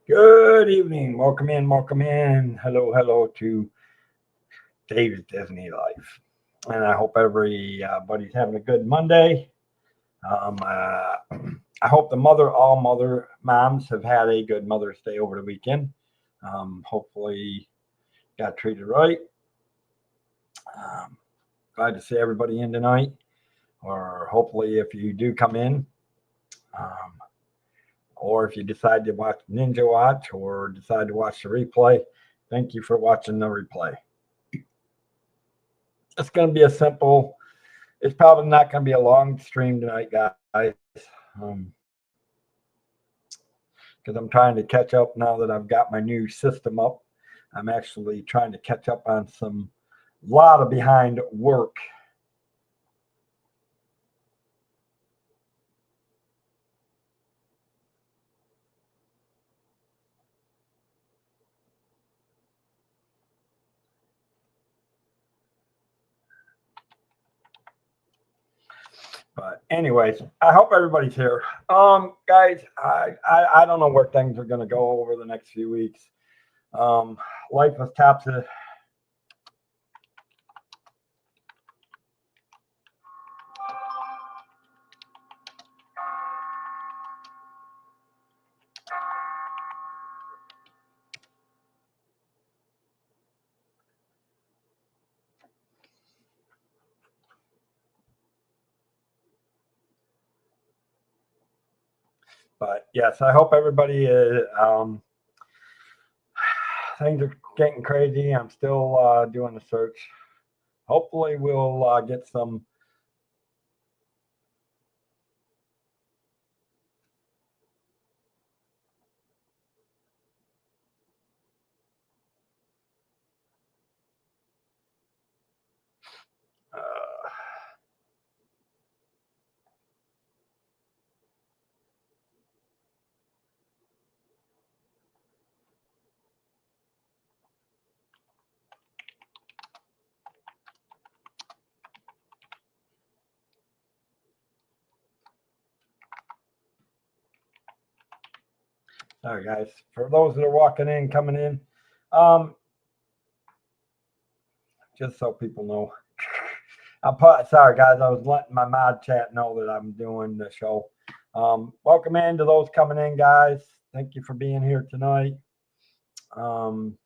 Good evening. Welcome in. Welcome in. Hello, hello to Dave's Disney Life. And I hope everybody's having a good Monday. Um, uh, I hope all mother moms have had a good Mother's Day over the weekend. Hopefully, got treated right. Um, Glad to see everybody in tonight. Or hopefully, if you do come in, um, or if you decide to watch Ninja Watch or decide to watch the replay, thank you for watching the replay. It's going to be a simple. It's probably not going to be a long stream tonight, guys, because I'm trying to catch up now that I've got my new system up. I'm actually trying to catch up on some lot of behind work. But anyways, I hope everybody's here. Guys, I don't know where things are going to go over the next few weeks. Um, Life was topsy. But yes, I hope everybody is. Things are getting crazy. I'm still doing the search. Hopefully, we'll get some. Uh, Sorry, guys. For those that are walking in, coming in, um, just so people know, sorry, guys. I was letting my mod chat know that I'm doing the show. Welcome in to those coming in, guys. Thank you for being here tonight. Um,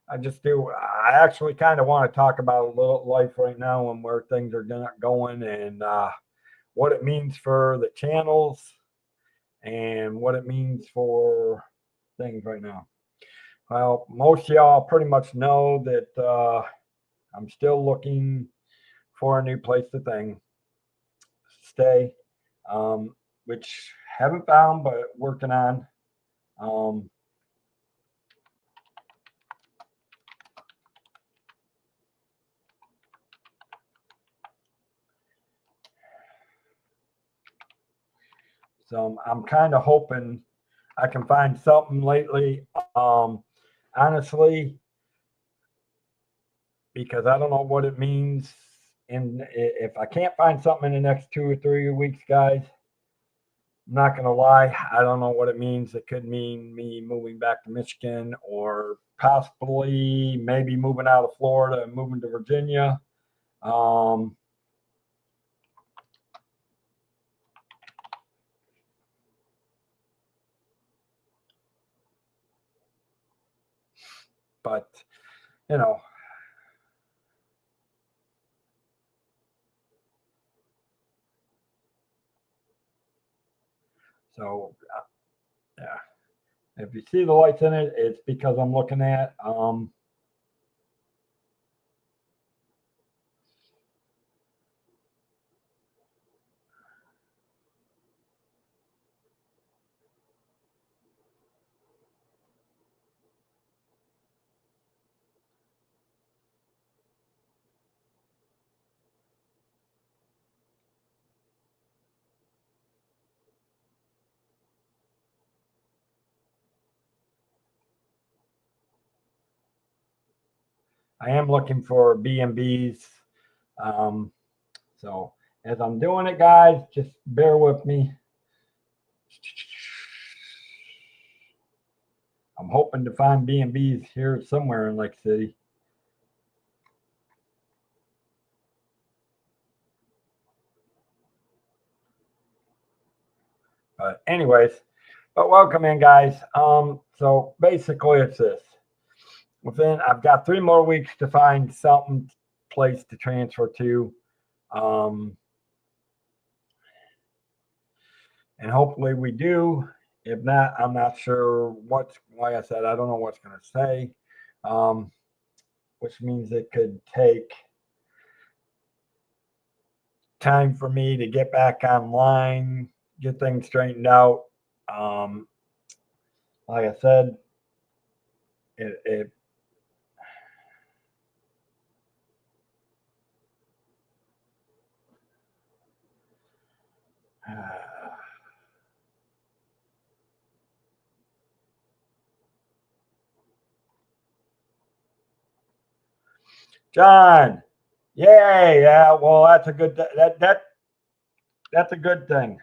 I just do. I actually kind of want to talk about a little life right now and where things are going and what it means for the channels and what it means for things right now. Well, most of y'all pretty much know that I'm still looking for a new place to stay, which haven't found, but working on. Um, so I'm kind of hoping I can find something lately. Honestly, because I don't know what it means. And if I can't find something in the next 2 or 3 weeks, guys, I'm not gonna lie, I don't know what it means. It could mean me moving back to Michigan or possibly maybe moving out of Florida and moving to Virginia. Um, but you know, so yeah. If you see the lights in it, it's because I'm looking at. I am looking for B&Bs. Um, so as I'm doing it, guys, just bear with me. I'm hoping to find B&Bs here somewhere in Lake City. But anyways, but welcome in, guys. So basically it's this. I've got 3 more weeks to find something place to transfer to. And hopefully we do. If not, I'm not sure like I said, I don't know what's going to say, which means it could take time for me to get back online, get things straightened out. Like I said, it John, yay, yeah. Well, that's a good that's a good thing.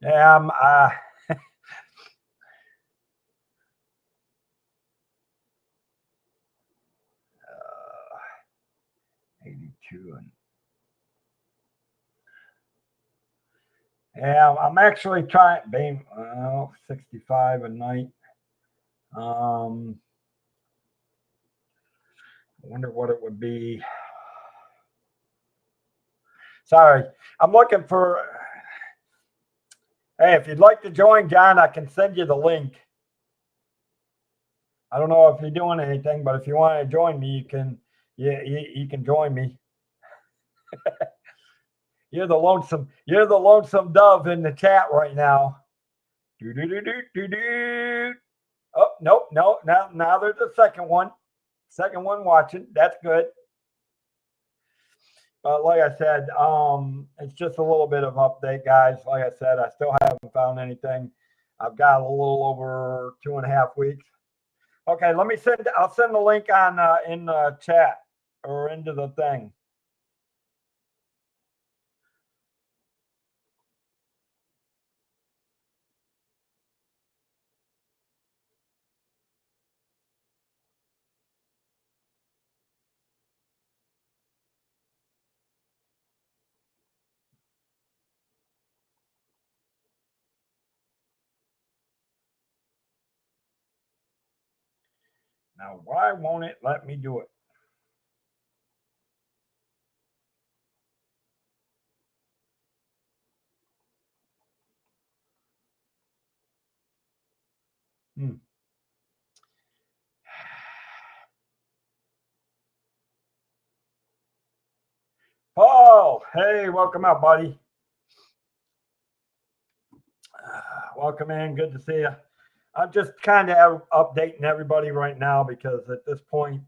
Yeah, 82 and yeah, I'm actually trying being 65 a night. I wonder what it would be. Sorry, I'm looking for. Hey, if you'd like to join, John, I can send you the link. I don't know if you're doing anything, but if you want to join me, you can. Yeah, you can join me. You're the lonesome dove in the chat right now. Do do do do do do. Oh nope, no, now there's a second one. Second one watching. That's good. But like I said, it's just a little bit of update, guys. Like I said, I still haven't found anything. I've got a little over 2.5 weeks. Okay, I'll send the link on in the chat or into the thing. Now, why won't it let me do it? Paul, hey, welcome out, buddy. Welcome in. Good to see you. I'm just kind of updating everybody right now because at this point,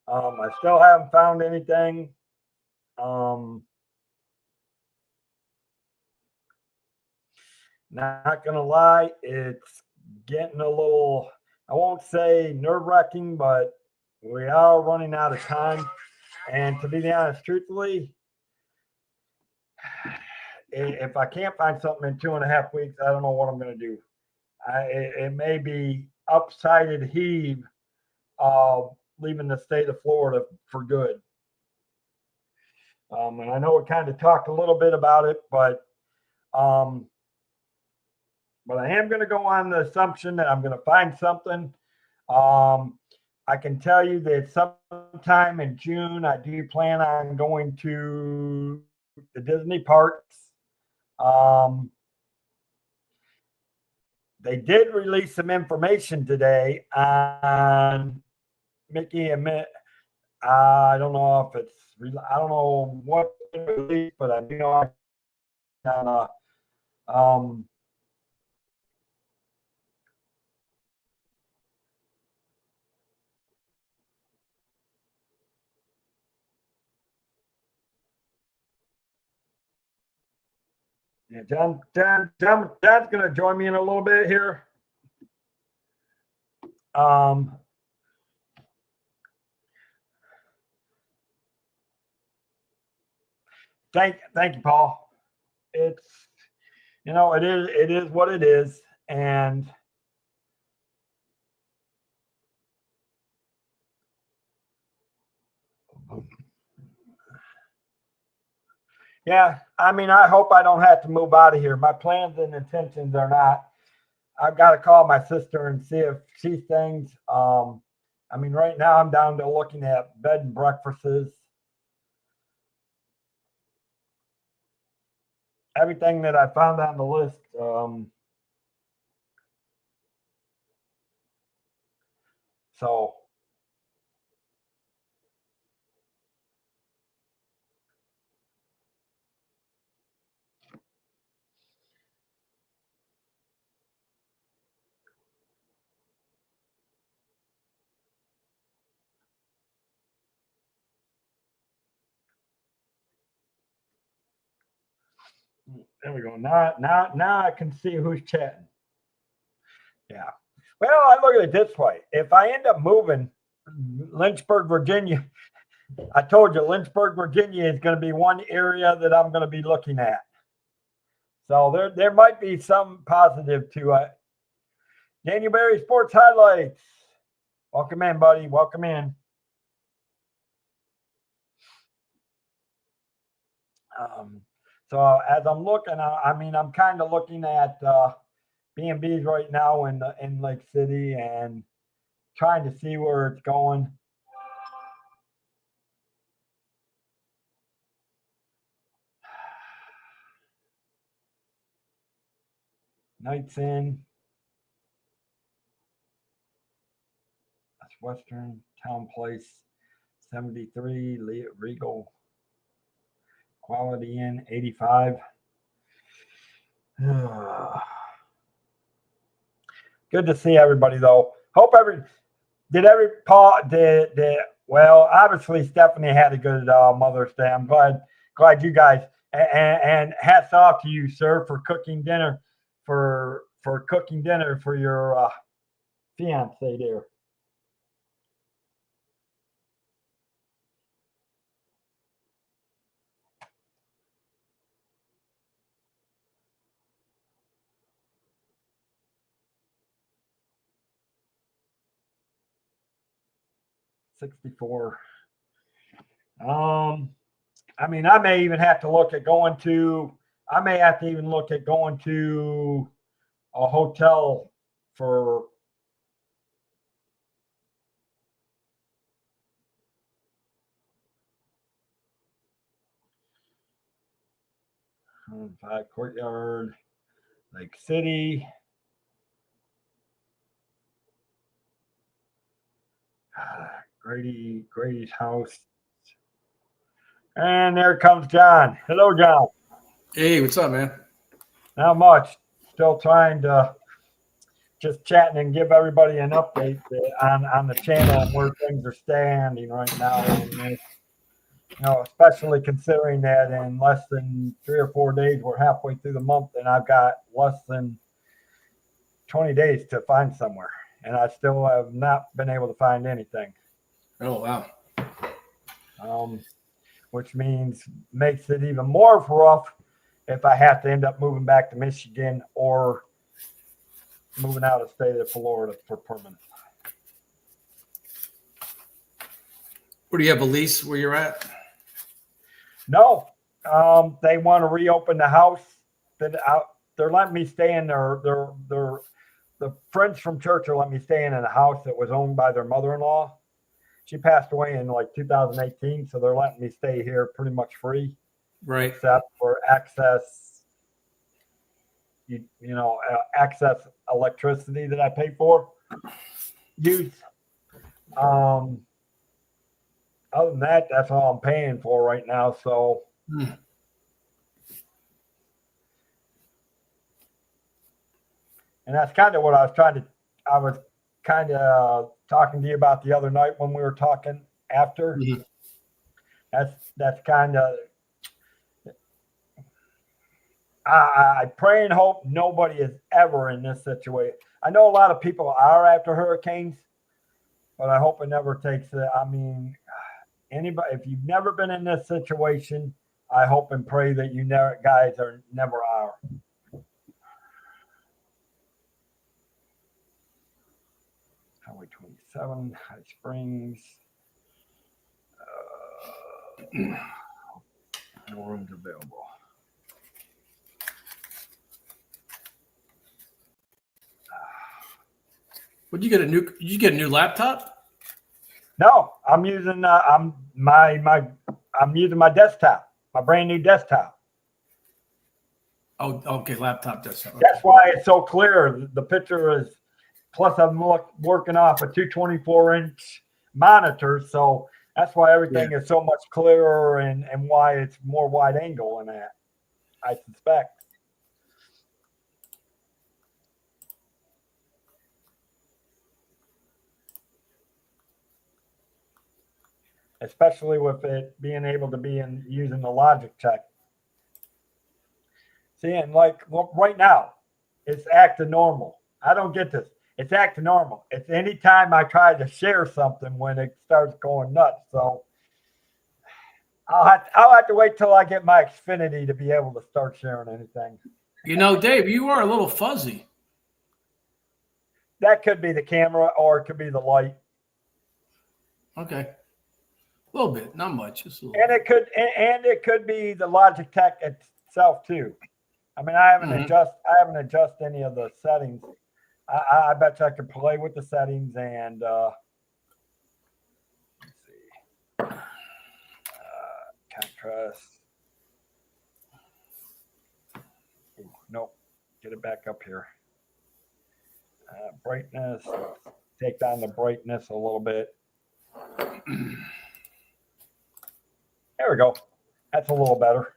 I still haven't found anything. Not gonna lie, it's getting a little, I won't say nerve-wracking, but we are running out of time. And to be honest, truthfully, if I can't find something in 2.5 weeks, I don't know what I'm going to do. It may be upsided heave, leaving the state of Florida for good. And I know we kind of talked a little bit about it, but I am going to go on the assumption that I'm going to find something. I can tell you that sometime in June, I do plan on going to the Disney parks. They did release some information today on Mickey and Mitt. I don't know if it's, I don't know what released, but I do know on Yeah, John's going to join me in a little bit here. Thank you, Paul. It's, it is what it is. And yeah, I mean, I hope I don't have to move out of here. My plans and intentions are not. I've got to call my sister and see if she thinks. I mean, right now I'm down to looking at bed and breakfasts. Everything that I found on the list. So there we go. Now I can see who's chatting. Yeah. Well, I look at it this way. If I end up moving Lynchburg, Virginia, I told you Lynchburg, Virginia is going to be one area that I'm going to be looking at. So there might be some positive to it. Daniel Berry Sports Highlights. Welcome in, buddy. Welcome in. So as I'm looking, I mean, I'm kind of looking at B&Bs right now in Lake City and trying to see where it's going. Nights in. That's Western Town Place, 73, Regal, Quality Inn, 85. Good to see everybody though. Hope well, obviously Stephanie had a good Mother's Day. I'm glad you guys and hats off to you, sir, for cooking dinner for cooking dinner for your fiance there. $64. I mean, I may even have to look at going to. I may have to even look at going to a hotel for. Five Courtyard, Lake City. Grady's house. And there comes John. Hello, John. Hey, what's up, man? Not much. Still trying to just chatting and give everybody an update on the channel and where things are standing right now. And especially considering that in less than 3 or 4 days, we're halfway through the month, and I've got less than 20 days to find somewhere, and I still have not been able to find anything. Oh, wow. Which makes it even more rough if I have to end up moving back to Michigan or moving out of state of Florida for permanent. Where do you have a lease where you're at? No, they want to reopen the house. They're letting me stay in the friends from church are letting me stay in a house that was owned by their mother-in-law. She passed away in like 2018, so they're letting me stay here pretty much free, right? Except for access, access electricity that I pay for. Use. Other than that, that's all I'm paying for right now. So. And that's kind of what I was kind of talking to you about the other night when we were talking after. Mm-hmm. That's kind of, I pray and hope nobody is ever in this situation. I know a lot of people are after hurricanes, but I hope it never takes it. I mean, anybody, if you've never been in this situation, I hope and pray that you never, guys are never are. Highway 27, High Springs. No rooms available. Did you get a new laptop? No, I'm using I'm using my desktop, my brand new desktop. Oh, okay, laptop desktop. Okay. That's why it's so clear. The picture is, plus I'm working off a 224-inch monitor, so that's why everything is so much clearer and why it's more wide angle than that, I suspect. Especially with it being able to be using the logic check. See, and like right now, it's acting normal. I don't get this. It's acting normal. It's anytime I try to share something when it starts going nuts. So I'll have to wait till I get my Xfinity to be able to start sharing anything. You know, Dave, you are a little fuzzy. That could be the camera or it could be the light. Okay. A little bit, not much. Just a little. And it could be the Logitech itself too. I mean, I haven't adjusted any of the settings. I bet you I could play with the settings and let's see. Contrast. Ooh, nope. Get it back up here. Brightness. Take down the brightness a little bit. There we go. That's a little better.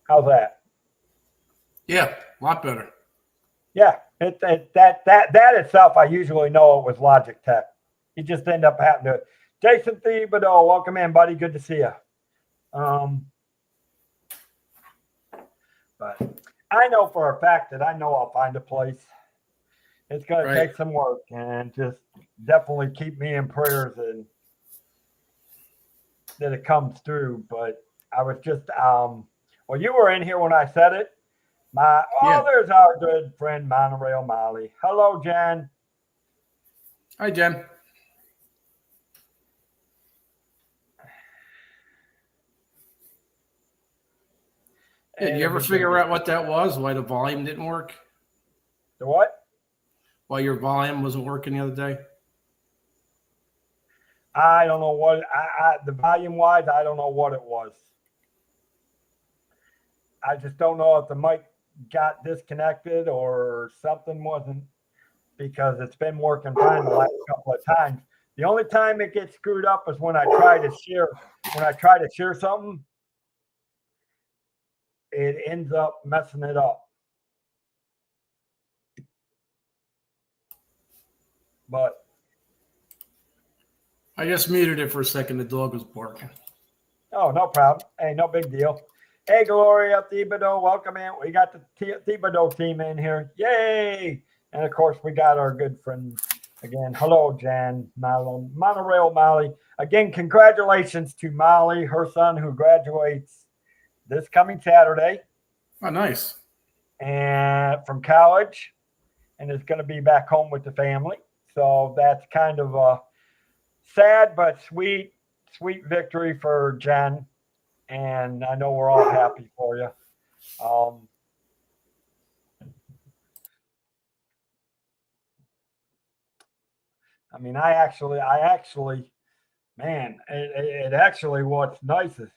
How's that? Yeah, a lot better. Yeah, that itself, I usually know it was Logitech. You just end up having to. Jason Thibodeau, welcome in, buddy. Good to see you. But I know for a fact that I know I'll find a place. It's going to take some work and just definitely keep me in prayers and that it comes through. But I was just, well, you were in here when I said it. There's our good friend Monorail Molly. Hello, Jen. Hi, Jen. Did you ever figure out what that was? Why the volume didn't work? The what? Why your volume wasn't working the other day? I don't know what. The volume wise, I don't know what it was. I just don't know if the mic got disconnected or something wasn't, because it's been working fine the last couple of times. The only time it gets screwed up is when I try to share. When I try to share something, it ends up messing it up. But I just muted it for a second. The dog was barking. Oh, no problem. Hey, no big deal. Hey, Gloria Thibodeau, welcome in. We got the Thibodeau team in here. Yay! And, of course, we got our good friend again. Hello, Jan. Monorail Molly. Again, congratulations to Molly, her son, who graduates this coming Saturday. Oh, nice. And from college, and is going to be back home with the family. So that's kind of a sad but sweet victory for Jen. And I know we're all happy for you. I mean, I actually, man, it actually, what's nice is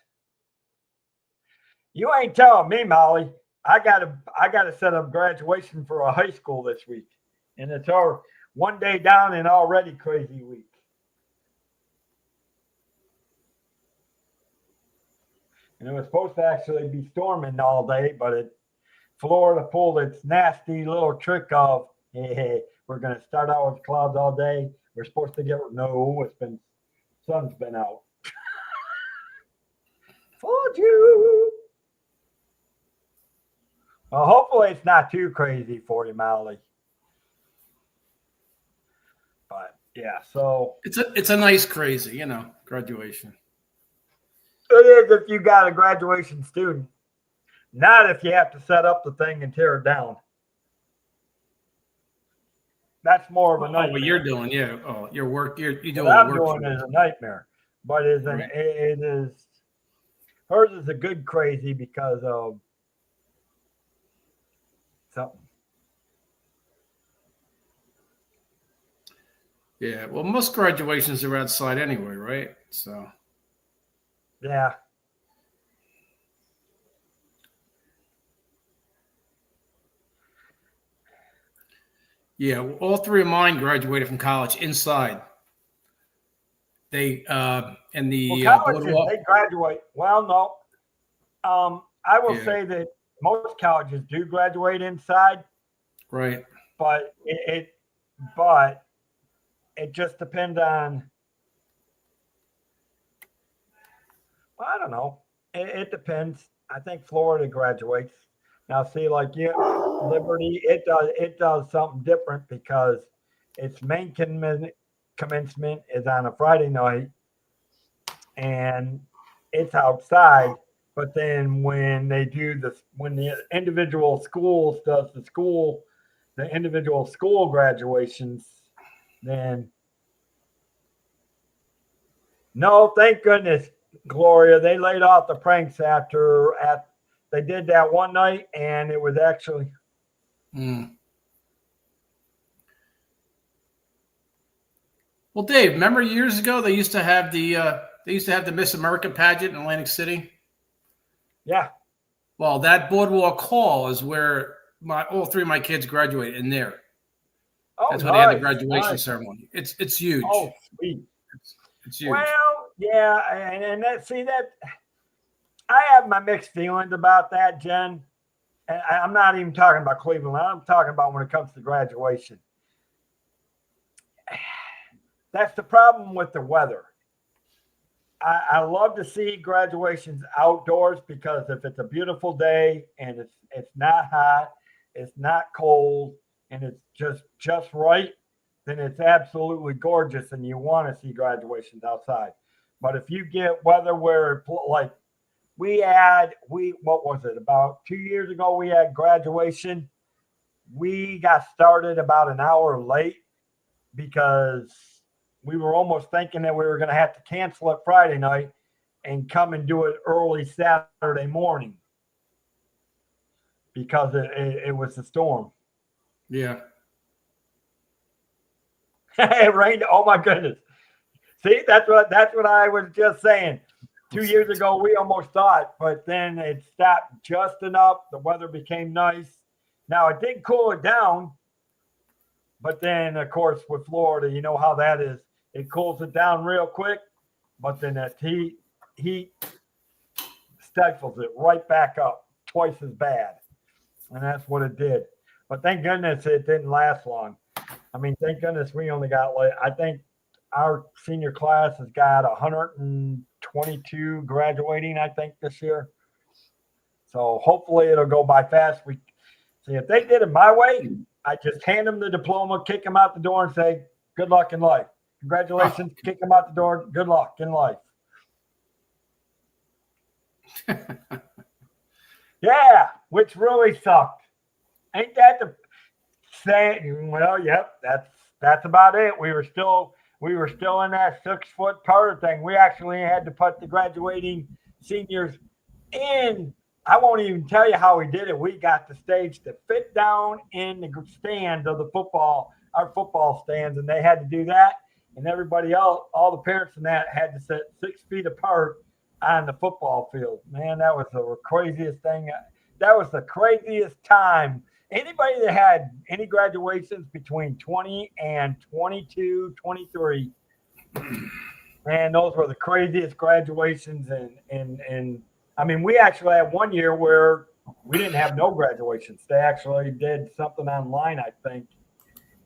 you ain't telling me, Molly. I gotta set up graduation for a high school this week, and it's our one day down and already crazy week. And it was supposed to actually be storming all day, but Florida pulled its nasty little trick of, hey, we're going to start out with clouds all day. We're supposed to get, no, it's been Sun's been out. Fooled you. Well, hopefully it's not too crazy for you, Molly. But yeah, so it's a nice crazy, graduation. It is if you got a graduation student, not if you have to set up the thing and tear it down. That's more of a nightmare. What you're doing, yeah. Oh, your work, you're doing. What I'm doing is a nightmare, but it is. Hers is a good crazy because of something. Yeah, well, most graduations are outside anyway, right? So. Yeah. Yeah, all three of mine graduated from college inside. They and the colleges, boardwalk. They graduate. Well, no. I will say that most colleges do graduate inside. Right. But it just depends on. Well, I don't know. It depends. I think Florida graduates. Now, see, like Liberty, it does something different because its main commencement is on a Friday night, and it's outside. But then when they do when the individual schools does the individual school graduations, then no, thank goodness, Gloria, they laid off the pranks they did that one night, and it was actually. Well, Dave, remember years ago they used to have the Miss America pageant in Atlantic City? Yeah. Well, that boardwalk hall is where all three of my kids graduated in there. Oh, that's where they had the graduation ceremony. It's huge. Oh, sweet. It's huge. Well, yeah, and that I have my mixed feelings about that, Jen. And I'm not even talking about Cleveland. I'm talking about when it comes to graduation. That's the problem with the weather. I love to see graduations outdoors because if it's a beautiful day and it's not hot, it's not cold, and it's just right, then it's absolutely gorgeous and you want to see graduations outside. But if you get weather where like what was it, about 2 years ago, we had graduation. We got started about an hour late because we were almost thinking that we were going to have to cancel it Friday night and come and do it early Saturday morning because it was a storm. Yeah. It rained. Oh my goodness. See, that's what I was just saying. 2 years ago, we almost thought, but then it stopped just enough. The weather became nice. Now, it did cool it down, but then, of course, with Florida, you know how that is. It cools it down real quick, but then that heat stifles it right back up, twice as bad. And that's what it did. But thank goodness it didn't last long. I mean, thank goodness we only got, I think our senior class has got 122 graduating, I think, this year. So hopefully it'll go by fast. See, if they did it my way, I just hand them the diploma, kick them out the door, and say, good luck in life. Congratulations, kick them out the door. Good luck in life. Yeah, which really sucked. Ain't that the same? Well, yep, that's about it. We were still in that 6-foot part thing. We actually had to put the graduating seniors in. I won't even tell you how we did it. We got the stage to fit down in the stands of our football stands, and they had to do that. And everybody else, all the parents in that had to sit 6 feet apart on the football field. Man, that was the craziest thing. That was the craziest time. Anybody that had any graduations between 20 and 22, 23, man, those were the craziest graduations. And I mean, we actually had one year where we didn't have no graduations. They actually did something online, I think,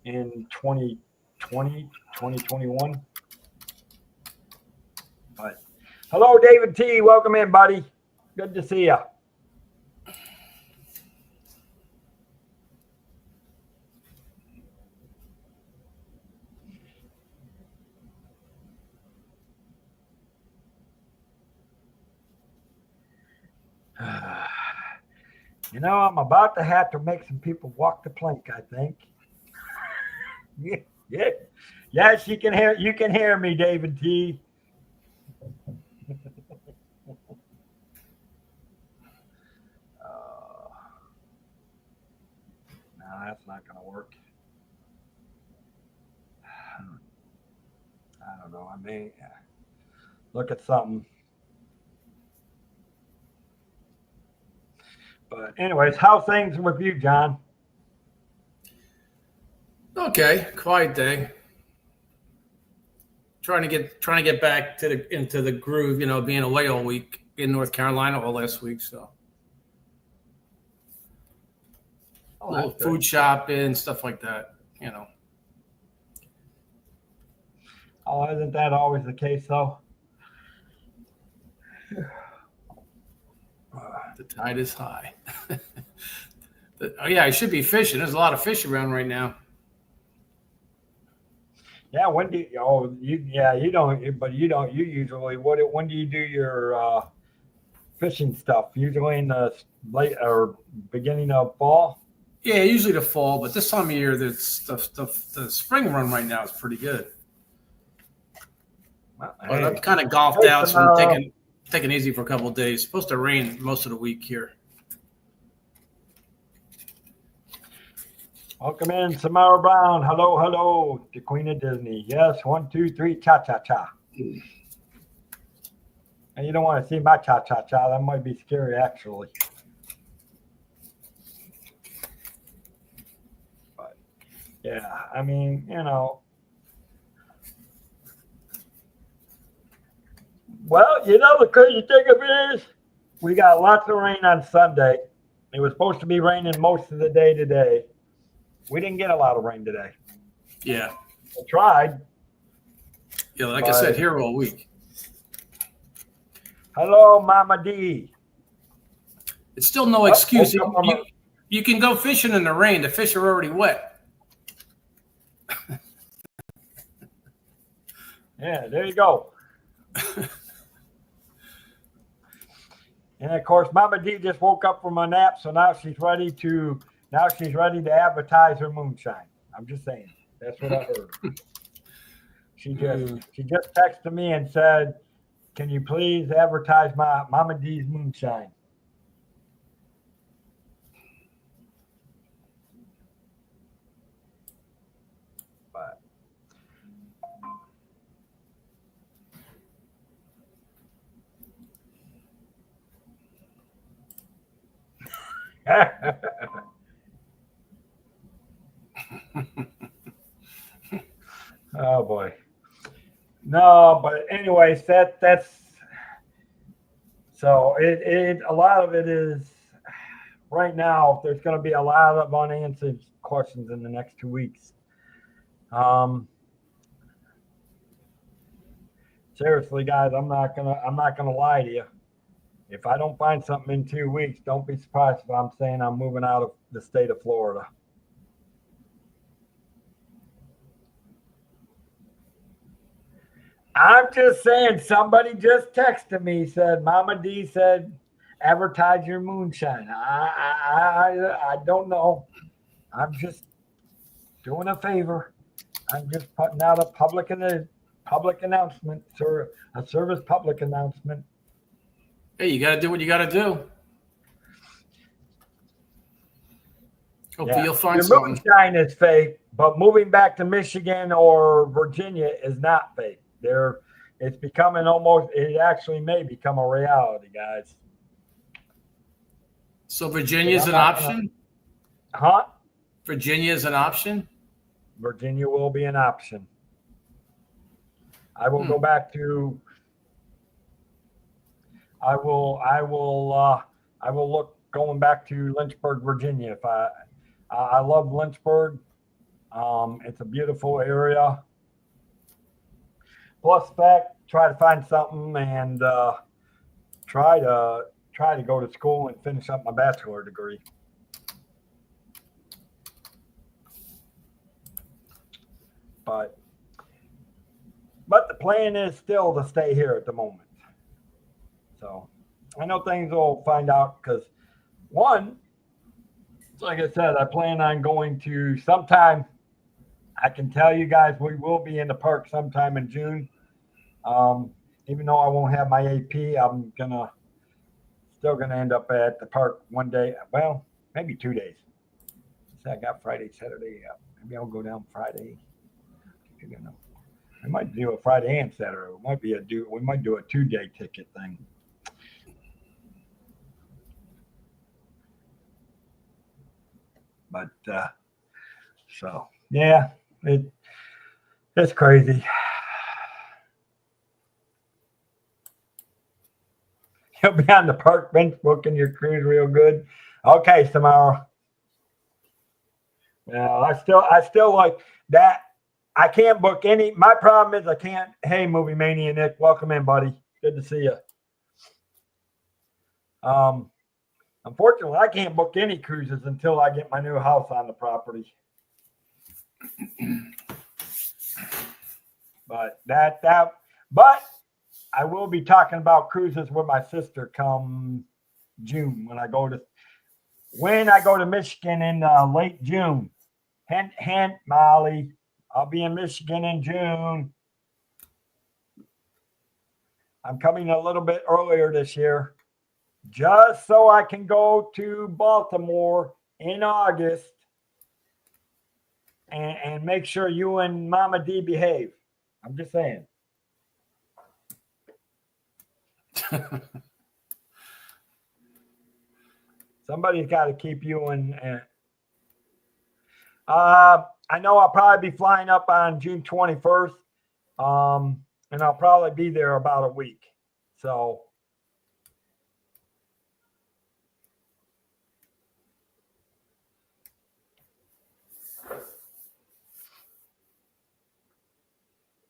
in 2020, 2021. But hello, David T. Welcome in, buddy. Good to see you. You know, I'm about to have to make some people walk the plank, I think. Yeah. Yes, you can hear me, David T. No, that's not going to work. I don't know. I mean, look at something. But anyways, how's things with you, John? Okay, quiet day. Trying to get back to into the groove. You know, being away all week in North Carolina all last week, so a little food shopping, stuff like that. You know. Oh, isn't that always the case, though? The tide is high. Oh yeah, I should be fishing. There's a lot of fish around right now. Yeah, when do you? Oh, you don't. But you don't. You usually when do you do your fishing stuff? Usually in the late or beginning of fall. Yeah, usually the fall, but this time of year, the spring run right now is pretty good. Well, but I'm kind of golfed out, so I'm taking it easy for a couple of days. It's supposed to rain most of the week here. Welcome in, Samara Brown. Hello, hello, the Queen of Disney. Yes, 1, 2, 3, cha cha cha. And you don't want to see my cha cha cha. That might be scary, actually. But yeah, I mean, you know. Well, you know, the crazy thing of it is, we got lots of rain on Sunday. It was supposed to be raining most of the day today. We didn't get a lot of rain today. Yeah. I tried. Yeah, like I said, here all week. Hello, Mama D. It's still no excuse. You can go fishing in the rain. The fish are already wet. Yeah, there you go. And of course, Mama D just woke up from a nap, so now she's ready to advertise her moonshine. I'm just saying. That's what I heard. She just texted me and said, "Can you please advertise my Mama D's moonshine?" But oh boy. No, but anyways, that's so it a lot of it is right now. There's going to be a lot of unanswered questions in the next 2 weeks. Seriously, guys, I'm not gonna lie to you. If I don't find something in 2 weeks, don't be surprised if I'm saying I'm moving out of the state of Florida. I'm just saying, somebody just texted me, said, Mama D said, advertise your moonshine. I don't know. I'm just doing a favor. I'm just putting out a public announcement, sir, a service public announcement. Hey, you got to do what you got to do. Hopefully you'll find something. Moonshine is fake, but moving back to Michigan or Virginia is not fake. It's becoming it actually may become a reality, guys. So Virginia is an option? Huh? Virginia is an option? Virginia will be an option. I will go back to. I will look going back to Lynchburg, Virginia. If I love Lynchburg. It's a beautiful area. plus spec, try to find something, and try to go to school and finish up my bachelor degree. But the plan is still to stay here at the moment. So I know things will find out because one, like I said, I plan on going to sometime. I can tell you guys we will be in the park sometime in June. Even though I won't have my AP, I'm still gonna end up at the park one day. Well, maybe 2 days. So I got Friday, Saturday. Maybe I'll go down Friday. I might do a Friday and Saturday. We might do a 2-day ticket thing. But so yeah, it's crazy. You'll be on the park bench booking your cruise real good. Okay, Samara. Well, I still like that. I can't book any. My problem is I can't. Hey, Movie Mania Nick, welcome in, buddy. Good to see you. Unfortunately, I can't book any cruises until I get my new house on the property. But but I will be talking about cruises with my sister come June when I go to Michigan in late June. Hint, hint, Molly. I'll be in Michigan in June. I'm coming a little bit earlier this year, just so I can go to Baltimore in August and make sure you and Mama D behave. I'm just saying. Somebody's got to keep you in. I know I'll probably be flying up on June 21st, and I'll probably be there about a week. So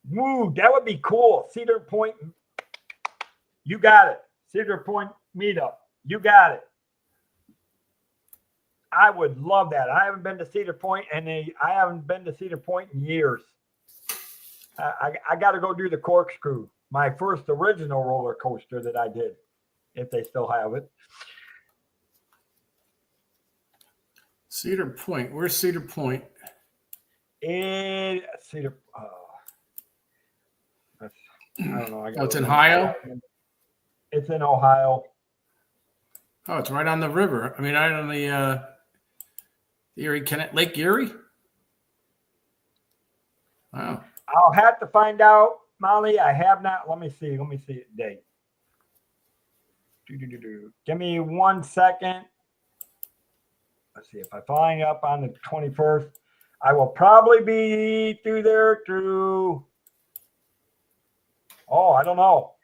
woo, that would be cool. Cedar Point, you got it. Cedar Point meetup, you got it. I would love that. I haven't been to Cedar Point, and I haven't been to Cedar Point in years. I got to go do the corkscrew, my first original roller coaster that I did, if they still have it. Cedar Point. Where's Cedar Point? I don't know. It's in Ohio? It's in Ohio. Oh, it's right on the river. I mean, right on the Erie, Lake Erie? Wow. I'll have to find out, Molly. I have not. Let me see the date. Give me 1 second. Let's see if I find up on the 21st. I will probably be through there through. Oh, I don't know.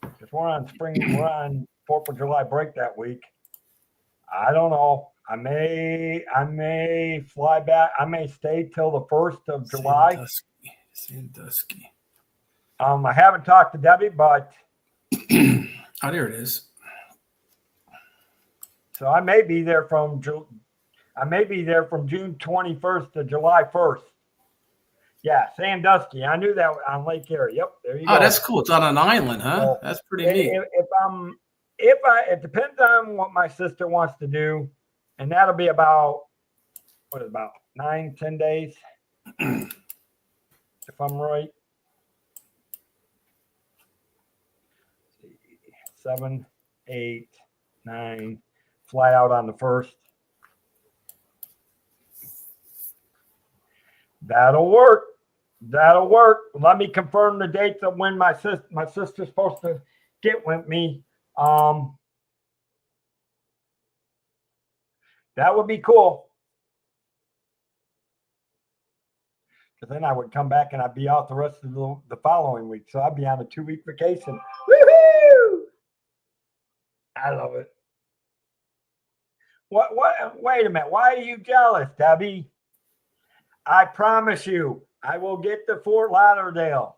Because we're on 4th of July break that week. I don't know. I may fly back. I may stay till the 1st of July. Sandusky. I haven't talked to Debbie, but oh, there it is. So I may be there from June 21st to July 1st. Yeah, Sandusky. I knew that on Lake Erie. Yep, there you go. Oh, that's cool. It's on an island, huh? So that's pretty neat. It depends on what my sister wants to do, and that'll be about 9-10 days, if I'm right. 7, 8, 9. Fly out on the 1st. That'll work. Let me confirm the dates of when my sister's supposed to get with me. That would be cool. Because then I would come back and I'd be out the rest of the following week. So I'd be on a 2-week vacation. Woohoo! I love it. What? Wait a minute. Why are you jealous, Debbie? I promise you, I will get to Fort Lauderdale.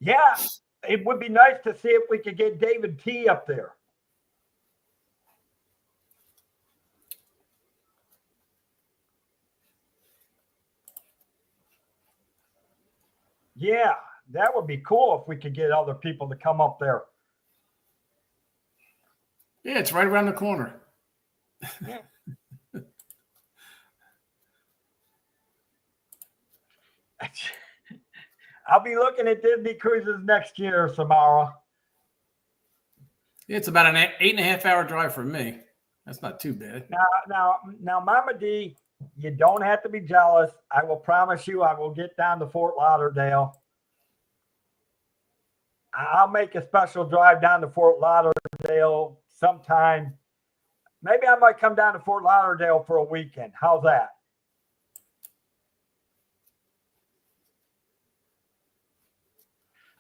Yeah, it would be nice to see if we could get David T up there. Yeah, that would be cool if we could get other people to come up there. Yeah, it's right around the corner. Yeah. I'll be looking at Disney cruises next year, Samara. It's about an 8.5 hour drive for me. That's not too bad. Now, Mama D, you don't have to be jealous. I will promise you I will get down to Fort Lauderdale. I'll make a special drive down to Fort Lauderdale sometime. Maybe I might come down to Fort Lauderdale for a weekend. How's that?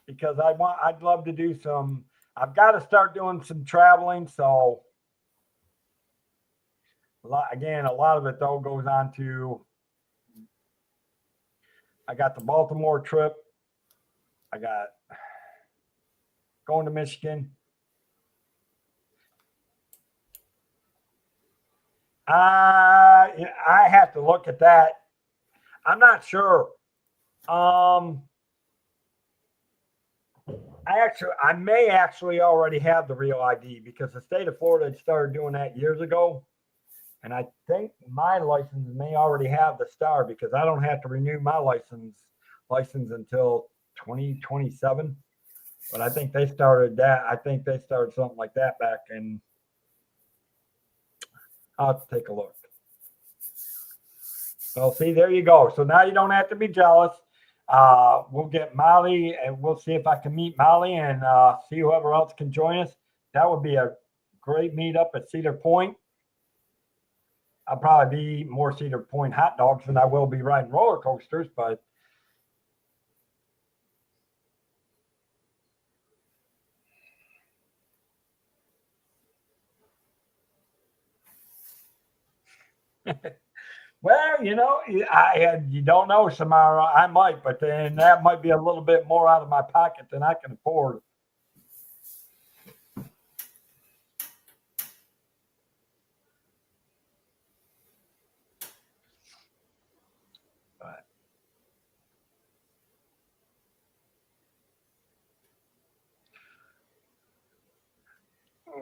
Because I'd love to do some. I've got to start doing some traveling. So a lot of it though goes on to. I got the Baltimore trip. I got going to Michigan. I have to look at that. I'm not sure. I may actually already have the real ID because the state of Florida started doing that years ago. And I think my license may already have the star because I don't have to renew my license until 2027. But I think they started that. I think they started something like that back in. I'll have to take a look. So see, there you go. So now you don't have to be jealous. We'll get Molly and we'll see if I can meet Molly and see whoever else can join us. That would be a great meetup at Cedar Point. I'll probably be more Cedar Point hot dogs than I will be riding roller coasters, but well, you don't know, Samara. I might, but then that might be a little bit more out of my pocket than I can afford.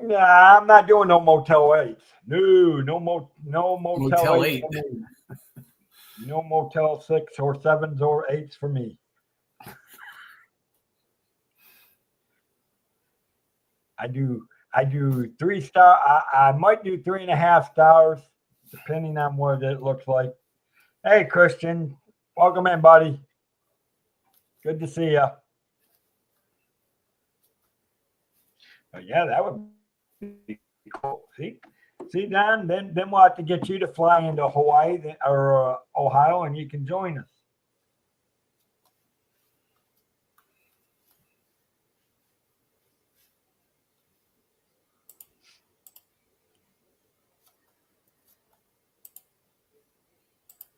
Nah, I'm not doing no Motel 8s. No Motel 8 for me. No Motel 6 or 7s or 8s for me. I do 3-star. I might do 3.5 stars, depending on what it looks like. Hey, Christian, welcome in, buddy. Good to see you. But yeah, that would be cool. See, Don. Then we'll have to get you to fly into Hawaii or Ohio, and you can join us.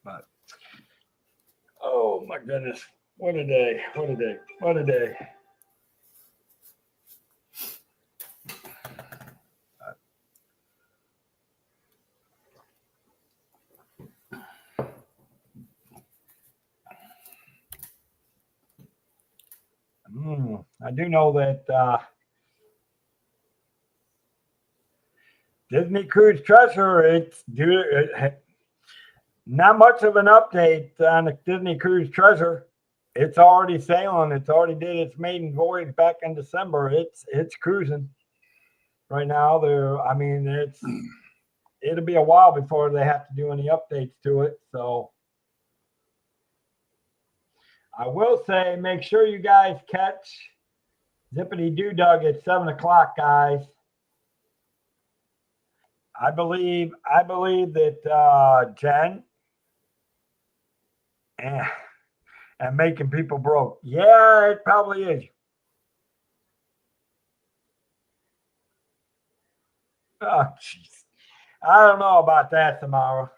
But oh my goodness, what a day! What a day! What a day! I do know that Disney Cruise Treasure, not much of an update on the Disney Cruise Treasure. It's already sailing. It's already did its maiden voyage back in December. It's cruising right now. It'll be a while before they have to do any updates to it. So I will say, make sure you guys catch Zippity Doo Dug at 7:00, guys. I believe that Jen and making people broke. Yeah, it probably is. Oh, jeez. I don't know about that, Samara.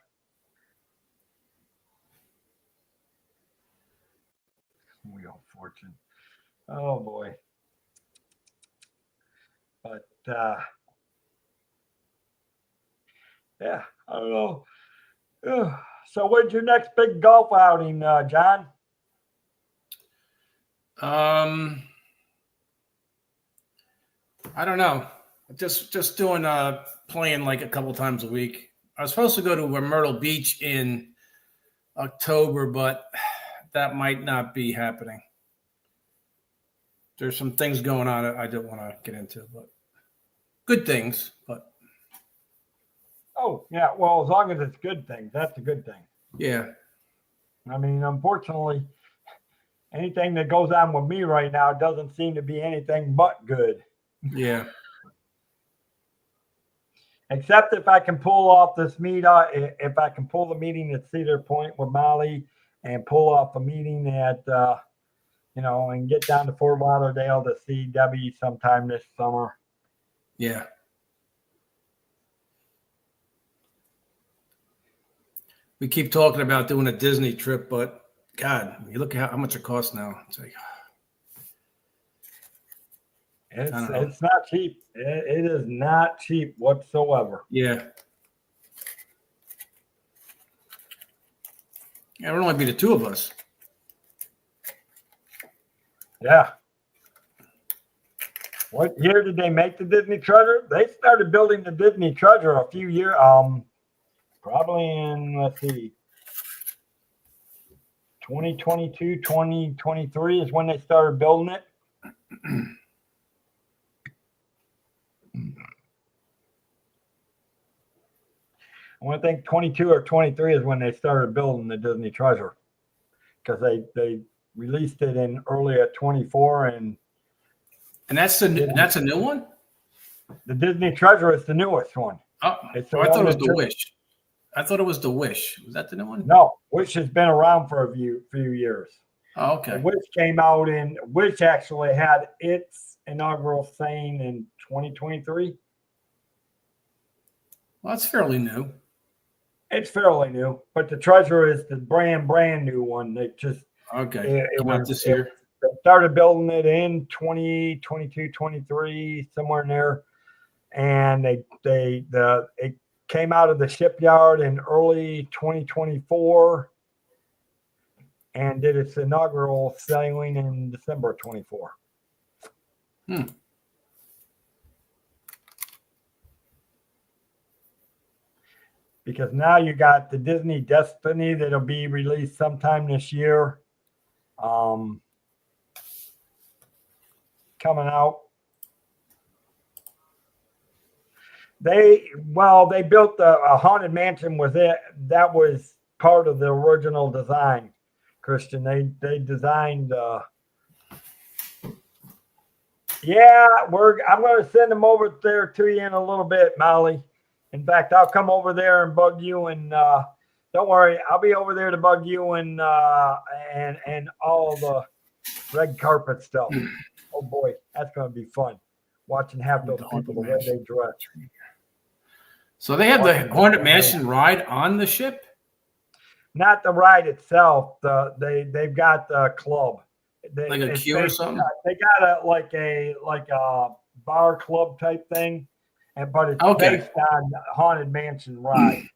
Wheel of Fortune. Oh boy. But yeah, I don't know. Ugh. So when's your next big golf outing, John? I don't know. Just doing playing like a couple times a week. I was supposed to go to Myrtle Beach in October, but that might not be happening. There's some things going on I don't want to get into, but good things. But Oh, yeah. Well, as long as it's good things, that's a good thing. yeah. I mean, unfortunately, anything that goes on with me right now doesn't seem to be anything but good. Yeah. Except if I can pull off this meet, if I can pull the meeting at Cedar Point with Molly and pull off a meeting at, and get down to Fort Lauderdale to see Debbie sometime this summer. Yeah. We keep talking about doing a Disney trip, but God, you look at how much it costs now. It's like it's not cheap. It is not cheap whatsoever. Yeah. It would only be the two of us. Yeah. What year did they make the Disney Treasure? They started building the Disney Treasure a few years, probably in, let's see, 2022, 2023 is when they started building it. I want to think 22 or 23 is when they started building the Disney Treasure, because they released it in early at 24, and that's a new one. The Disney Treasure is the newest one. Oh, I thought it was the Wish. I thought it was the Wish. Was that the new one? No, Wish has been around for a few years. Oh, okay. The Wish came out Wish actually had its inaugural saying in 2023. Well, that's fairly new. It's fairly new, but the Treasure is the brand new one. They just it was this year. They started building it in 2022, 23, somewhere in there, and it came out of the shipyard in early 2024 and did its inaugural sailing in December 24. Because now you got the Disney Destiny that'll be released sometime this year. Coming out. They built a Haunted Mansion with it. That was part of the original design, Christian. They designed. I'm going to send them over there to you in a little bit, Molly. In fact, I'll come over there and bug you, and don't worry, I'll be over there to bug you and all the red carpet stuff. Oh boy, that's going to be fun. Watching half those people the way they dress. So they have the Haunted Mansion ride on the ship? Not the ride itself. They've got the club. Like a queue or something? They got a bar club type thing, but it's based on Haunted Mansion ride.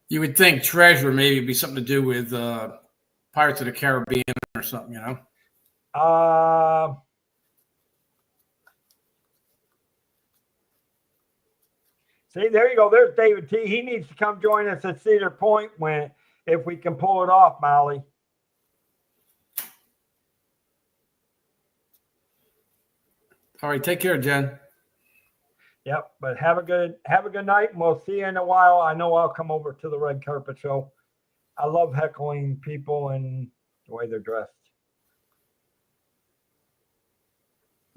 You would think Treasure maybe be something to do with Pirates of the Caribbean or something, you know? See, there you go. There's David T. He needs to come join us at Cedar Point if we can pull it off, Molly. All right, take care, Jen. Yep, but have a good night, and we'll see you in a while. I know I'll come over to the red carpet show. I love heckling people and the way they're dressed.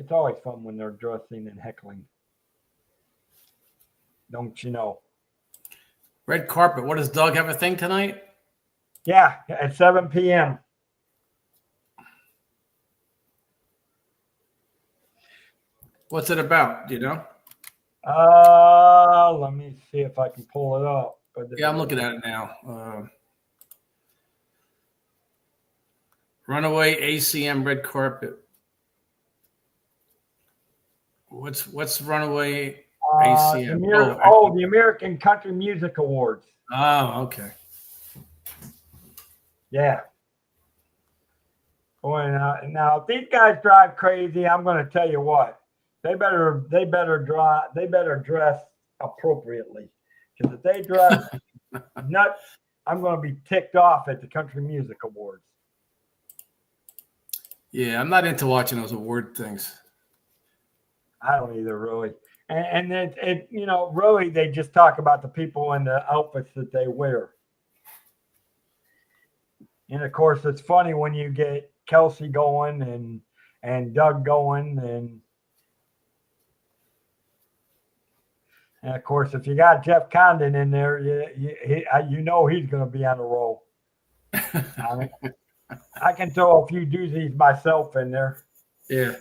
It's always fun when they're dressing and heckling. Don't you know? Red carpet. What, does Doug have a thing tonight? Yeah, at 7 p.m. What's it about? Do you know? Let me see if I can pull it up. Yeah, I'm looking at it now. Runaway ACM red carpet. What's Runaway ACM? The American Country Music Awards. Oh, okay. Yeah. Boy, now if these guys drive crazy, I'm going to tell you what. They better dress appropriately. Because if they dress nuts, I'm going to be ticked off at the Country Music Awards. Yeah, I'm not into watching those award things. I don't either, really. And it really they just talk about the people and the outfits that they wear. And of course, it's funny when you get Kelsey going and Doug going, and of course, if you got Jeff Condon in there, you know he's going to be on a roll. I mean, I can throw a few doozies myself in there. Yeah.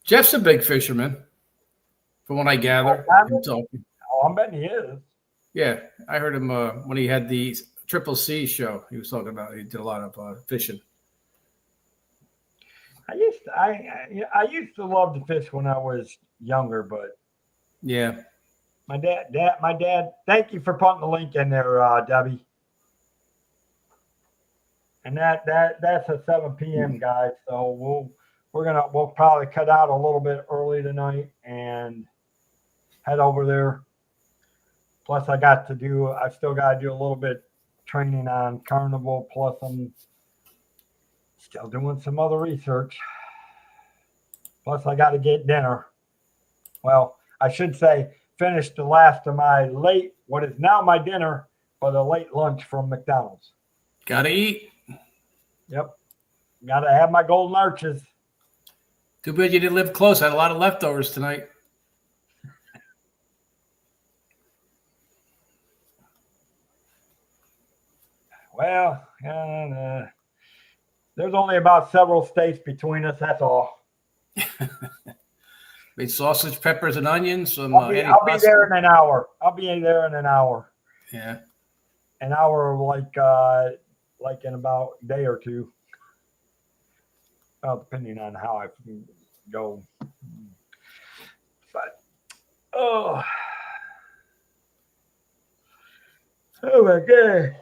Jeff's a big fisherman, from what I gather. I'm betting he is. Yeah, I heard him when he had the Triple C show. He was talking about he did a lot of fishing. I used to love to fish when I was younger, but yeah, my dad. Thank you for putting the link in there, Debbie. And that's a 7 p.m. guys. So we'll probably cut out a little bit early tonight and head over there. Plus, I still got to do a little bit training on Carnival. Plus, I'm still doing some other research. Plus, I got to get dinner. Well, I should say finish the last of what is now my dinner, but a late lunch from McDonald's. Gotta eat. Yep. Got to have my golden arches. Too bad you didn't live close. I had a lot of leftovers tonight. Well, there's only about several states between us. That's all. Made sausage, peppers, and onions. I'll be there in an hour. Yeah. An hour, like in about a day or two. Well, depending on how I go. But oh my God.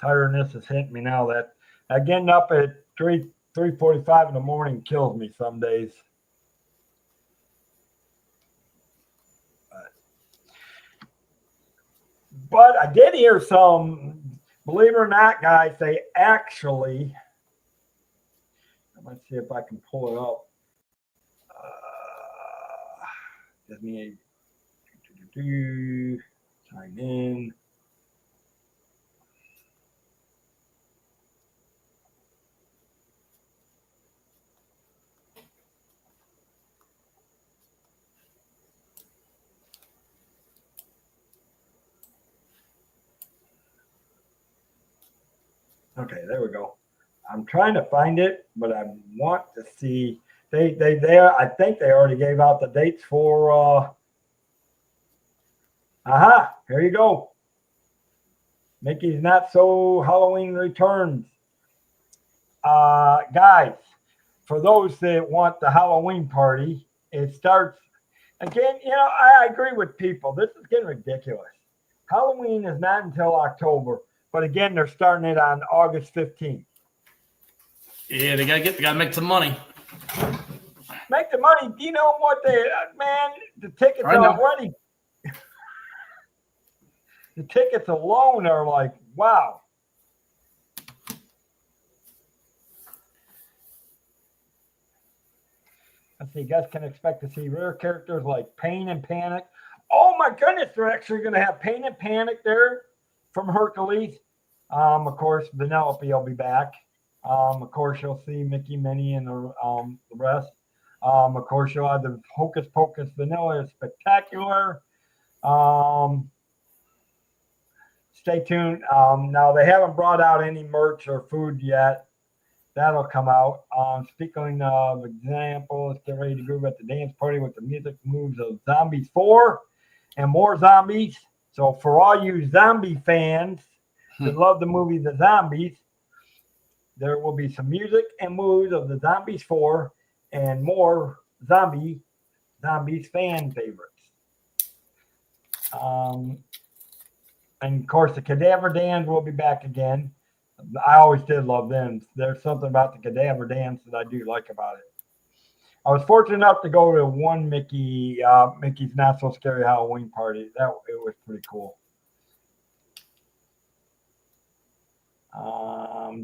Tiredness is hitting me now. That getting up at 3:45 in the morning kills me some days. But I did hear some, believe it or not, guys, they actually, let's see if I can pull it up. Give me sign in. Okay, there we go. I'm trying to find it, but I want to see. They I think they already gave out the dates for. Here you go. Mickey's Not So Halloween returns. Guys, for those that want the Halloween party, it starts again. I agree with people. This is getting ridiculous. Halloween is not until October. But again, they're starting it on August 15th. Yeah, they gotta make some money. Make the money. You know what? The tickets are already. The tickets alone are like, wow. Let's see. You guys can expect to see rare characters like Pain and Panic. Oh my goodness, they're actually going to have Pain and Panic there from Hercules. Of course, Vanellope will be back. Of course, you'll see Mickey, Minnie, and the rest. Of course, you'll have the Hocus Pocus Vanilla Spectacular. Stay tuned. Now, they haven't brought out any merch or food yet. That'll come out. Speaking of example, let's get ready to groove at the dance party with the music moves of Zombies 4 and more zombies. So for all you zombie fans, If you love the movie The Zombies, there will be some music and movies of the Zombies 4 and more Zombies fan favorites. And of course, the Cadaver Dans will be back again. I always did love them. There's something about the Cadaver Dance that I do like about it. I was fortunate enough to go to one Mickey's Not So Scary Halloween party. It was pretty cool.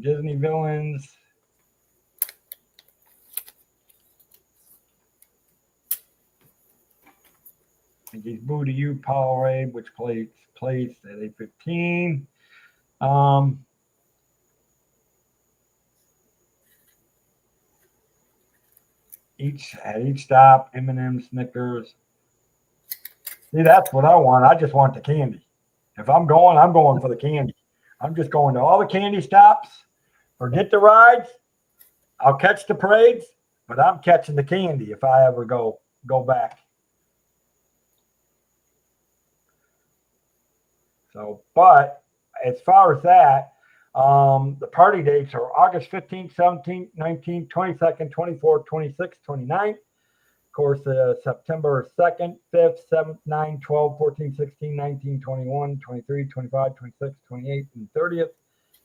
Disney villains. Mickey's Boo to You Parade, which plays at 8:15. Each stop, M&M, Snickers. See, that's what I want. I just want the candy. If I'm going for the candy. I'm just going to all the candy stops. Forget the rides. I'll catch the parades, but I'm catching the candy if I ever go back. So, but as far as that, the party dates are August 15th, 17th, 19th, 22nd, 24th, 26th, 29th. Of course, September 2nd, 5th, 7th, 9th, 12th, 14th, 16th, 19th, 21, 23, 25, 26, 28, and 30th.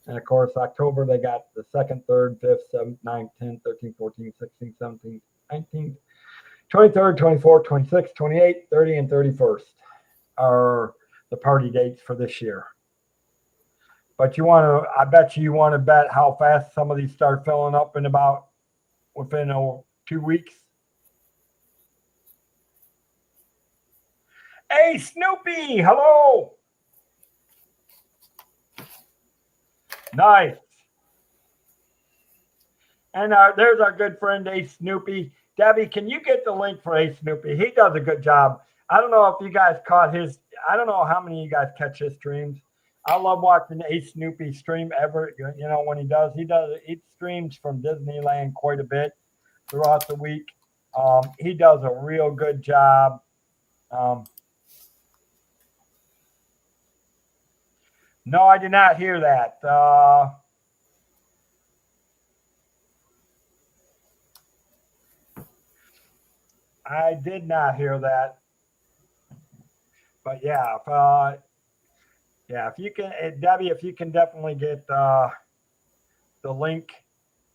And of course, October, they got the 2nd, 3rd, 5th, 7th, 9th, 10th, 13th, 14th, 16th, 17th, 19th, 23rd, 24th, 26th, 28th, 30, and 31st are the party dates for this year. But I bet you want to bet how fast some of these start filling up within 2 weeks. Hey, Snoopy, hello. Nice. And there's our good friend, Ace Snoopy. Debbie, can you get the link for Ace Snoopy? He does a good job. I don't know if you guys caught his, I don't know how many of you guys catch his streams. I love watching Ace Snoopy stream ever. When he streams from Disneyland quite a bit throughout the week. He does a real good job. No, I did not hear that. I did not hear that. But yeah, if you can, Debbie, if you can definitely get the link.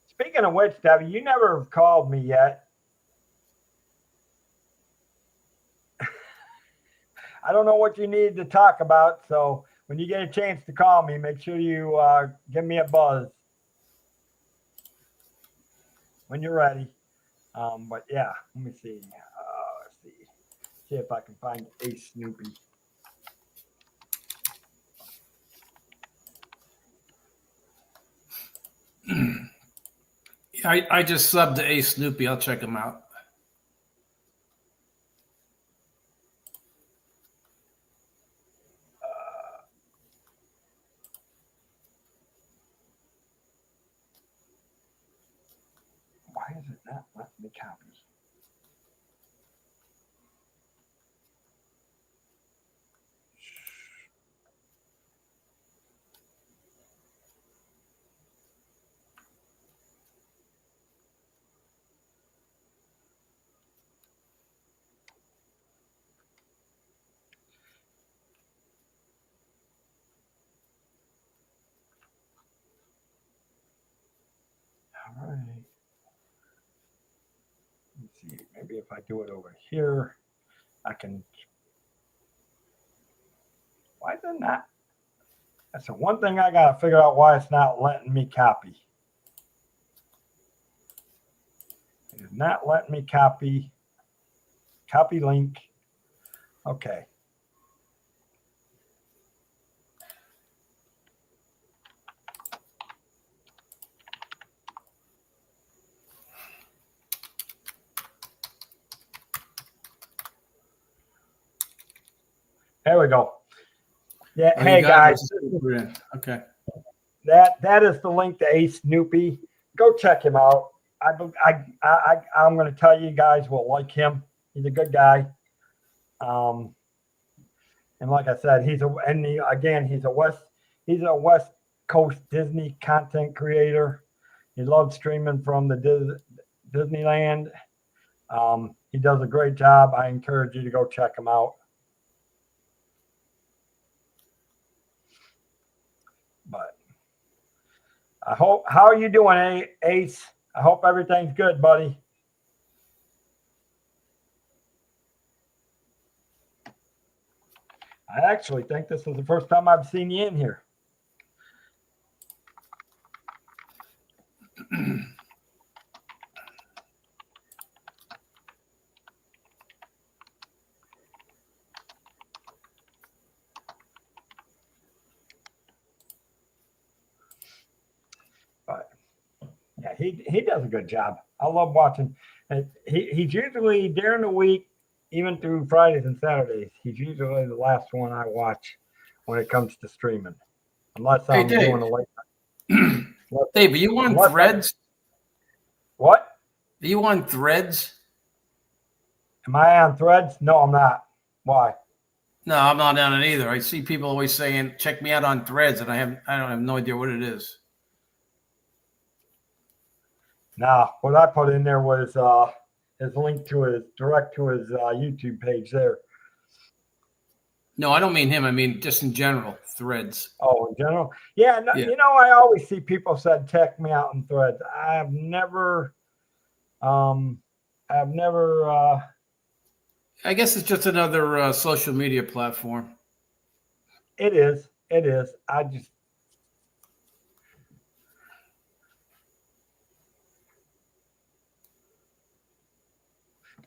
Speaking of which, Debbie, you never called me yet. I don't know what you need to talk about, so when you get a chance to call me, make sure you give me a buzz when you're ready. But yeah, let me see. See if I can find Ace Snoopy. I just subbed to Ace Snoopy. I'll check him out. Why is it not letting me copy? All right. Let's see. Maybe if I do it over here, I can. Why is it not? That's the one thing I got to figure out why it's not letting me copy. It is not letting me copy. Copy link. Okay. There we go. Yeah. Oh, hey guys. Okay. That is the link to Ace Snoopy. Go check him out. I'm going to tell you guys will like him. He's a good guy. And like I said, he's a West. He's a West Coast Disney content creator. He loves streaming from the Disneyland. He does a great job. I encourage you to go check him out. But how are you doing, Ace? I hope everything's good, buddy. I actually think this is the first time I've seen you in here. But yeah, he does a good job. I love watching. And he's usually during the week, even through Fridays and Saturdays, he's usually the last one I watch when it comes to streaming, unless I'm doing a late night. Dave, are you on Threads? What? Are you on Threads? Am I on Threads? No, I'm not. Why? No, I'm not on it either. I see people always saying, "Check me out on Threads," and I don't have no idea what it is. Nah, what I put in there was his link to his YouTube page there. No, I don't mean him. I mean just in general, Threads. Oh, in general? Yeah, no, yeah. You know, I always see people said, check me out in Threads. I've never I guess it's just another social media platform. It is.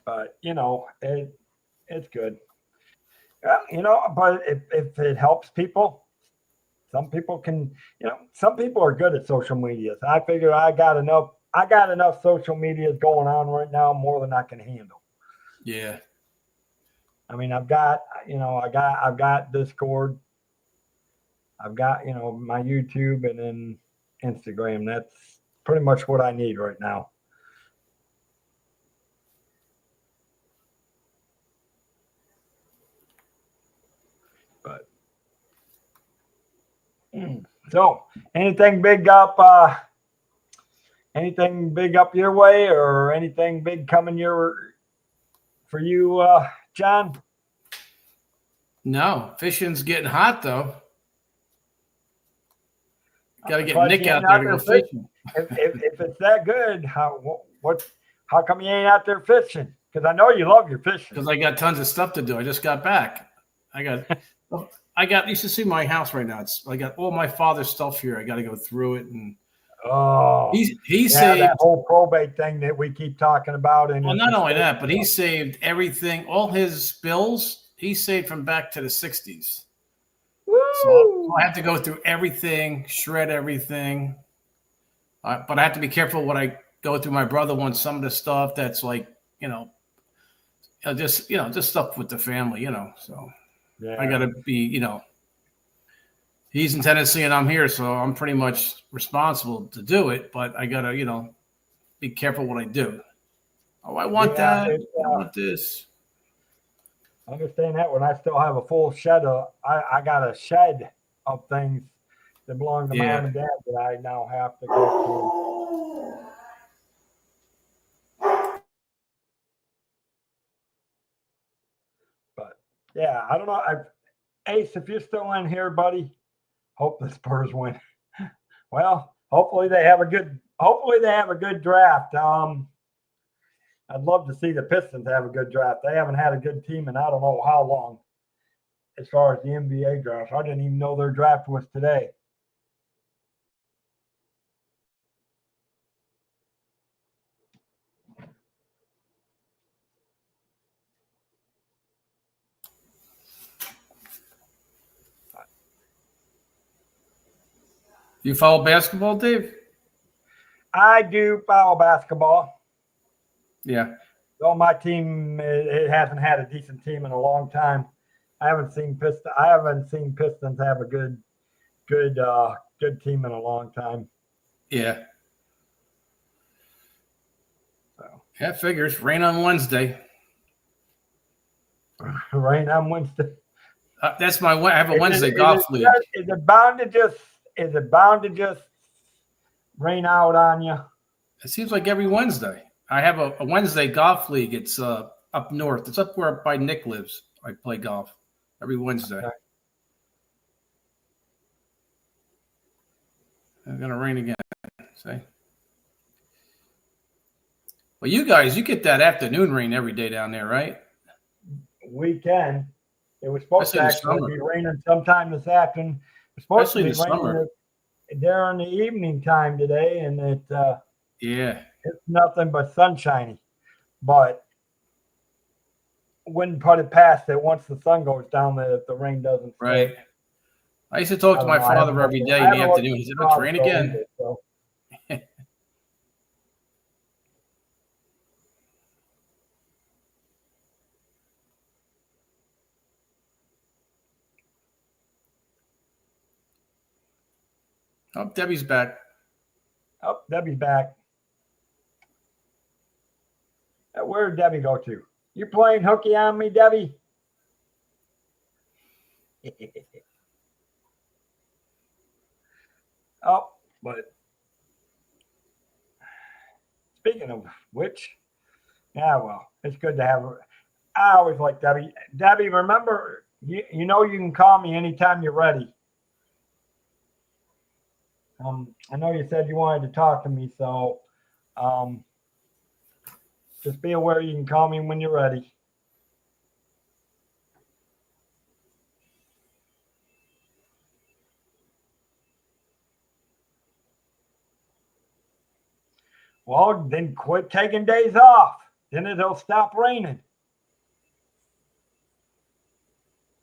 But you know, it's good. You know, but if it helps people, some people can, you know, some people are good at social media. So I figure I got enough social medias going on right now, more than I can handle. Yeah. I mean, I've got Discord. I've got, you know, my YouTube and then Instagram. That's pretty much what I need right now. But so anything big up your way, or anything big coming for you, John? No, fishing's getting hot though. Got to get Nick out there to go fishing. If it's that good, how come you ain't out there fishing? Because I know you love your fishing. Because I got tons of stuff to do. I just got back. You should see my house right now. I got all my father's stuff here. I got to go through it, and he saved that whole probate thing that we keep talking about. And well, not only that, but he saved everything, all his bills. He saved from back to the 60s. So I have to go through everything, shred everything. But I have to be careful what I go through. My brother wants some of the stuff that's like, just stuff with the family, So yeah. I got to be, he's in Tennessee and I'm here, so I'm pretty much responsible to do it. But I got to, be careful what I do. Oh, I want that. I want this. I understand that. When I still have a full shed I got a shed of things that belong to mom and dad that I now have to go through. But yeah, I don't know. Ace, if you're still in here, buddy, hope the Spurs win. Well, hopefully they have a good draft. I'd love to see the Pistons have a good draft. They haven't had a good team in I don't know how long as far as the NBA draft. I didn't even know their draft was today. You follow basketball, Dave? I do follow basketball. Yeah. Though my team, it hasn't had a decent team in a long time. I haven't seen Pistons have a good team in a long time. Yeah. So yeah, figures. Rain on Wednesday. Rain on Wednesday. That's my. I have a Wednesday Is golf league. is it bound to just? Is it bound to just rain out on you? It seems like every Wednesday. I have a Wednesday golf league. It's up north. It's up where by Nick lives. I play golf every Wednesday. Okay. It's gonna rain again. See. Well, you guys, you get that afternoon rain every day down there, right? We can. It was supposed to Especially actually be raining sometime this afternoon. It's supposed Especially to in be the raining summer. there in the evening time today, and Yeah. it's nothing but sunshiny. But wouldn't put it past that once the sun goes down that if the rain doesn't stay. Right. I used to talk to my father every day in the afternoon. He said, "It's rain again." So. Oh, Debbie's back. Oh, Debbie's back. Where did Debbie go to? You playing hooky on me, Debbie? Oh, but speaking of which, yeah, well, it's good to have her. I always like Debbie. Debbie, remember, you know you can call me anytime you're ready. I know you said you wanted to talk to me, so just be aware you can call me when you're ready. Well, then quit taking days off. Then it'll stop raining.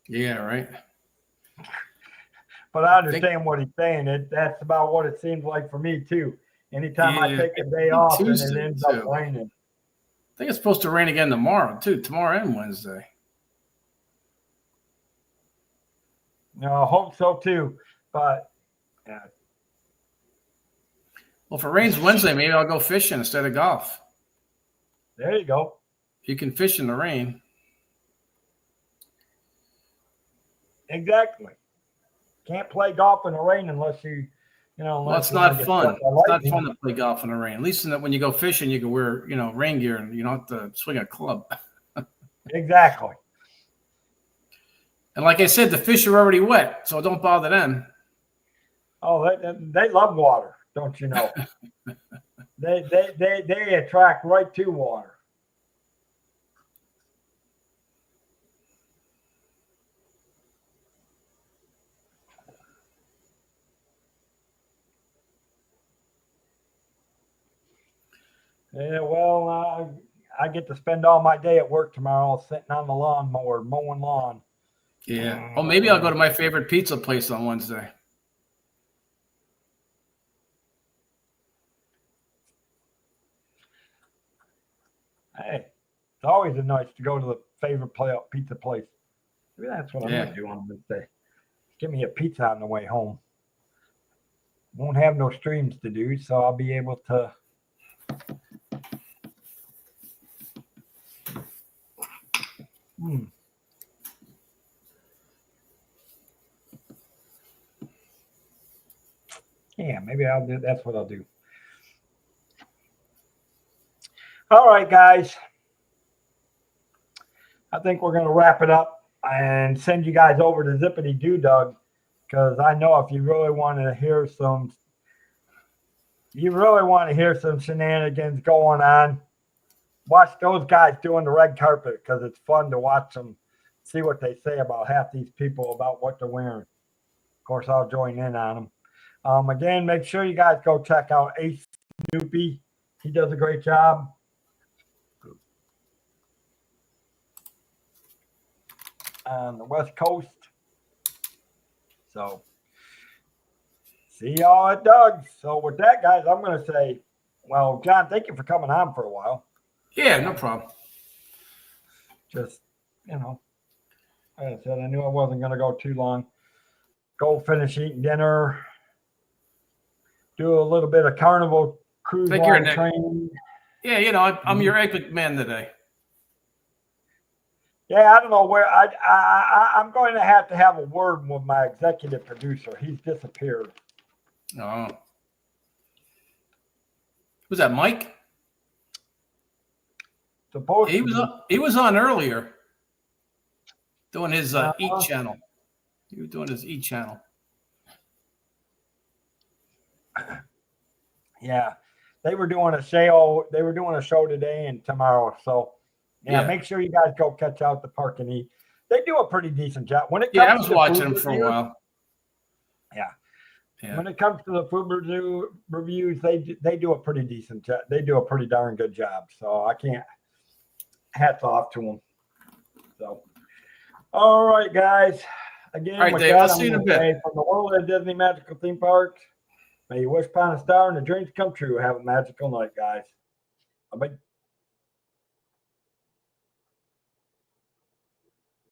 Yeah, right. But I understand what he's saying. That's about what it seems like for me too. Anytime I take a day off and it ends up raining. I think it's supposed to rain again tomorrow too. Tomorrow and Wednesday. No, I hope so too. But yeah. Well, if it rains Wednesday, maybe I'll go fishing instead of golf. There you go. You can fish in the rain. Exactly. Can't play golf in the rain unless you know. Well, it's not fun. It's not fun to play golf in the rain. At least when you go fishing, you can wear rain gear and you don't have to swing a club. Exactly. And like I said, the fish are already wet, so don't bother them. Oh, they love water, don't you know? they attract right to water. Yeah, well, I get to spend all my day at work tomorrow sitting on the lawnmower, mowing lawn. Yeah. Well, maybe I'll go to my favorite pizza place on Wednesday. Hey, it's always nice to go to the favorite pizza place. Maybe that's what I'm going to do on Wednesday. Give me a pizza on the way home. Won't have no streams to do, so I'll be able to. Yeah, maybe I'll do. That's what I'll do. All right, guys. I think we're going to wrap it up and send you guys over to Zippity Doo Dug, because I know if you really want to hear some shenanigans going on, watch those guys doing the red carpet, because it's fun to watch them, see what they say about half these people about what they're wearing. Of course, I'll join in on them. Again, make sure you guys go check out Ace Snoopy. He does a great job. On the West Coast. So, see y'all at Doug's. So, with that, guys, I'm going to say, well, John, thank you for coming on for a while. Yeah, no problem. Just, like I said, I knew I wasn't going to go too long. Go finish eating dinner. Do a little bit of carnival cruise line training. Yeah, I'm your epic man today. Yeah, I don't know where I'm going to have a word with my executive producer. He's disappeared. Oh, was that Mike? Supposed He to was be. he was on earlier doing his Eat Uh-huh. channel. He was doing his Eat channel. Yeah, they were doing a show. They were doing a show today and tomorrow. So, yeah, Yeah. make sure you guys go catch out the Park and Eat. They do a pretty decent job when it Yeah, I comes was to the watching food him for a reviews. while. Yeah. Yeah. When it comes to the food reviews, they do a pretty decent job. They do a pretty darn good job. So I can't hats off to them. So, all right, guys. Again, All right, with Dave, that, I'll I'm see you in a going to say bit. from the world of Disney Magical Theme Parks, may you wish upon a star and the dreams come true. Have a magical night, guys. Bye.